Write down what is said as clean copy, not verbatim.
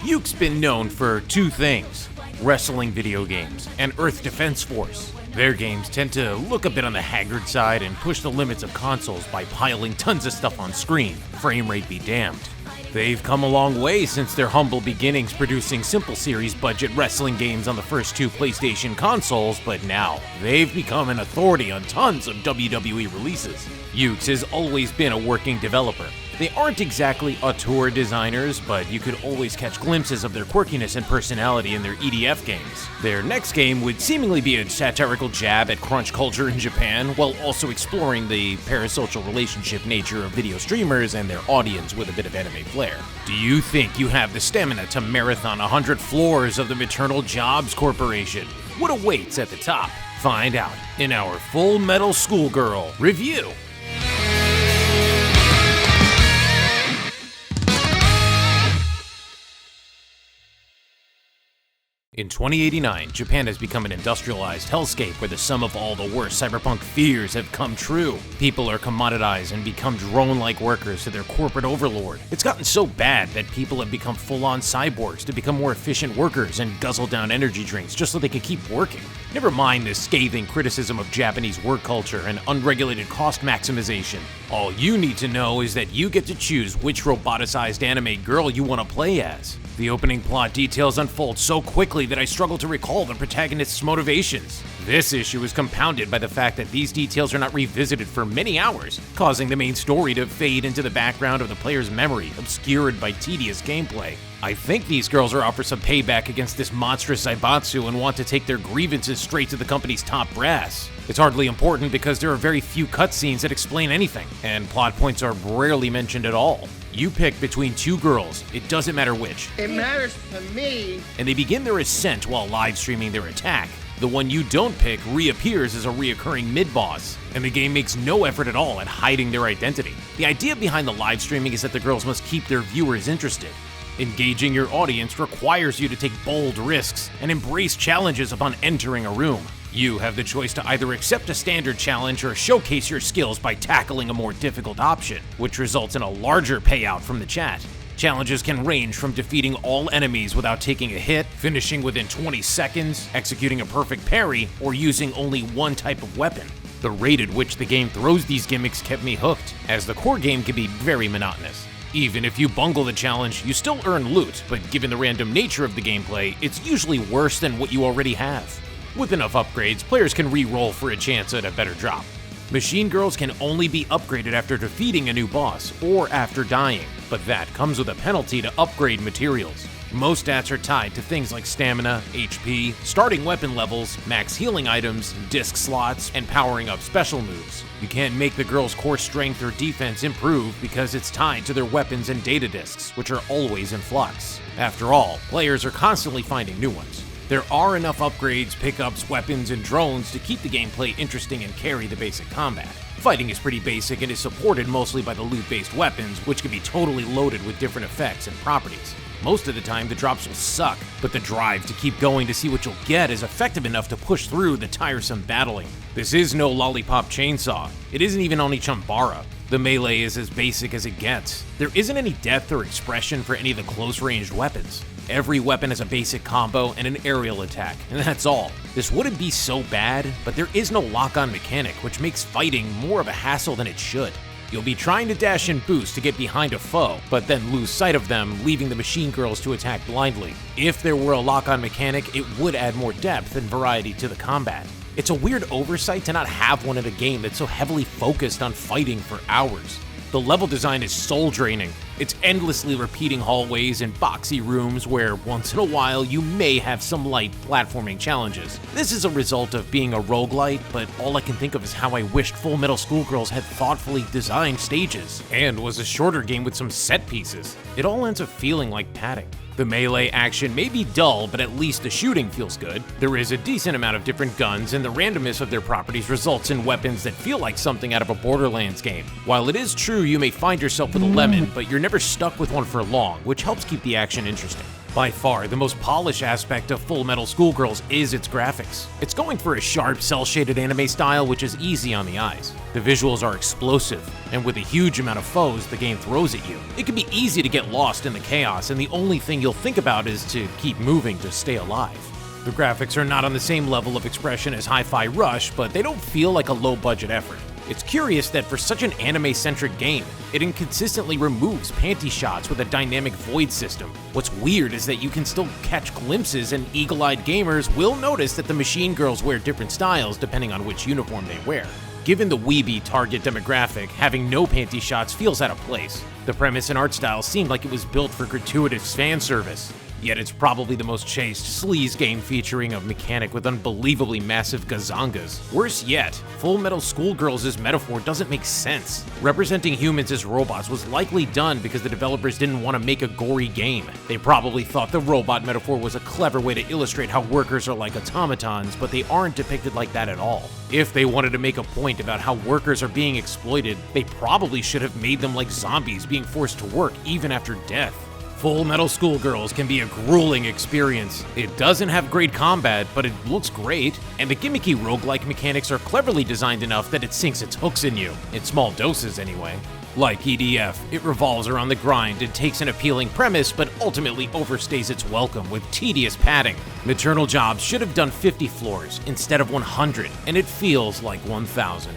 Yuke's been known for two things: wrestling video games and Earth Defense Force. Their games tend to look a bit on the haggard side and push the limits of consoles by piling tons of stuff on screen, frame rate be damned. They've come a long way since their humble beginnings producing simple series budget wrestling games on the first two PlayStation consoles, but now they've become an authority on tons of WWE releases. Yuke's has always been a working developer. They aren't exactly auteur designers, but you could always catch glimpses of their quirkiness and personality in their EDF games. Their next game would seemingly be a satirical jab at crunch culture in Japan, while also exploring the parasocial relationship nature of video streamers and their audience with a bit of anime flair. Do you think you have the stamina to marathon 100 floors of the Maternal Jobs Corporation? What awaits at the top? Find out in our Full Metal Schoolgirl review. In 2089, Japan has become an industrialized hellscape where the sum of all the worst cyberpunk fears have come true. People are commoditized and become drone-like workers to their corporate overlord. It's gotten so bad that people have become full-on cyborgs to become more efficient workers and guzzle down energy drinks just so they can keep working. Never mind this scathing criticism of Japanese work culture and unregulated cost maximization. All you need to know is that you get to choose which roboticized anime girl you want to play as. The opening plot details unfold so quickly that I struggle to recall the protagonist's motivations. This issue is compounded by the fact that these details are not revisited for many hours, causing the main story to fade into the background of the player's memory, obscured by tedious gameplay. I think these girls are out for some payback against this monstrous Zaibatsu and want to take their grievances straight to the company's top brass. It's hardly important because there are very few cutscenes that explain anything, and plot points are rarely mentioned at all. You pick between two girls, it doesn't matter which. It matters to me. And they begin their ascent while live streaming their attack. The one you don't pick reappears as a reoccurring mid-boss, and the game makes no effort at all at hiding their identity. The idea behind the live streaming is that the girls must keep their viewers interested. Engaging your audience requires you to take bold risks and embrace challenges upon entering a room. You have the choice to either accept a standard challenge or showcase your skills by tackling a more difficult option, which results in a larger payout from the chat. Challenges can range from defeating all enemies without taking a hit, finishing within 20 seconds, executing a perfect parry, or using only one type of weapon. The rate at which the game throws these gimmicks kept me hooked, as the core game can be very monotonous. Even if you bungle the challenge, you still earn loot, but given the random nature of the gameplay, it's usually worse than what you already have. With enough upgrades, players can re-roll for a chance at a better drop. Machine girls can only be upgraded after defeating a new boss, or after dying, but that comes with a penalty to upgrade materials. Most stats are tied to things like stamina, HP, starting weapon levels, max healing items, disc slots, and powering up special moves. You can't make the girls' core strength or defense improve because it's tied to their weapons and data discs, which are always in flux. After all, players are constantly finding new ones. There are enough upgrades, pickups, weapons, and drones to keep the gameplay interesting and carry the basic combat. Fighting is pretty basic and is supported mostly by the loot-based weapons, which can be totally loaded with different effects and properties. Most of the time, the drops will suck, but the drive to keep going to see what you'll get is effective enough to push through the tiresome battling. This is no lollipop chainsaw. It isn't even Oni-Chambara. The melee is as basic as it gets. There isn't any depth or expression for any of the close-ranged weapons. Every weapon has a basic combo and an aerial attack, and that's all. This wouldn't be so bad, but there is no lock-on mechanic, which makes fighting more of a hassle than it should. You'll be trying to dash and boost to get behind a foe, but then lose sight of them, leaving the machine girls to attack blindly. If there were a lock-on mechanic, it would add more depth and variety to the combat. It's a weird oversight to not have one in a game that's so heavily focused on fighting for hours. The level design is soul-draining. It's endlessly repeating hallways and boxy rooms where, once in a while, you may have some light platforming challenges. This is a result of being a roguelite, but all I can think of is how I wished Full Metal Schoolgirls had thoughtfully designed stages, and was a shorter game with some set pieces. It all ends up feeling like padding. The melee action may be dull, but at least the shooting feels good. There is a decent amount of different guns, and the randomness of their properties results in weapons that feel like something out of a Borderlands game. While it is true you may find yourself with a lemon, but you're never stuck with one for long, which helps keep the action interesting. By far, the most polished aspect of Full Metal Schoolgirls is its graphics. It's going for a sharp, cel-shaded anime style which is easy on the eyes. The visuals are explosive, and with a huge amount of foes the game throws at you, it can be easy to get lost in the chaos, and the only thing you'll think about is to keep moving to stay alive. The graphics are not on the same level of expression as Hi-Fi Rush, but they don't feel like a low-budget effort. It's curious that for such an anime-centric game, it inconsistently removes panty shots with a dynamic void system. What's weird is that you can still catch glimpses, and eagle-eyed gamers will notice that the machine girls wear different styles depending on which uniform they wear. Given the weeby target demographic, having no panty shots feels out of place. The premise and art style seemed like it was built for gratuitous fan service. Yet it's probably the most chased sleaze game featuring a mechanic with unbelievably massive gazangas. Worse yet, Full Metal Schoolgirls' metaphor doesn't make sense. Representing humans as robots was likely done because the developers didn't want to make a gory game. They probably thought the robot metaphor was a clever way to illustrate how workers are like automatons, but they aren't depicted like that at all. If they wanted to make a point about how workers are being exploited, they probably should have made them like zombies being forced to work even after death. Full Metal Schoolgirls can be a grueling experience. It doesn't have great combat, but it looks great, and the gimmicky roguelike mechanics are cleverly designed enough that it sinks its hooks in you, in small doses anyway. Like EDF, it revolves around the grind and takes an appealing premise, but ultimately overstays its welcome with tedious padding. Maternal Jobs should have done 50 floors instead of 100, and it feels like 1,000.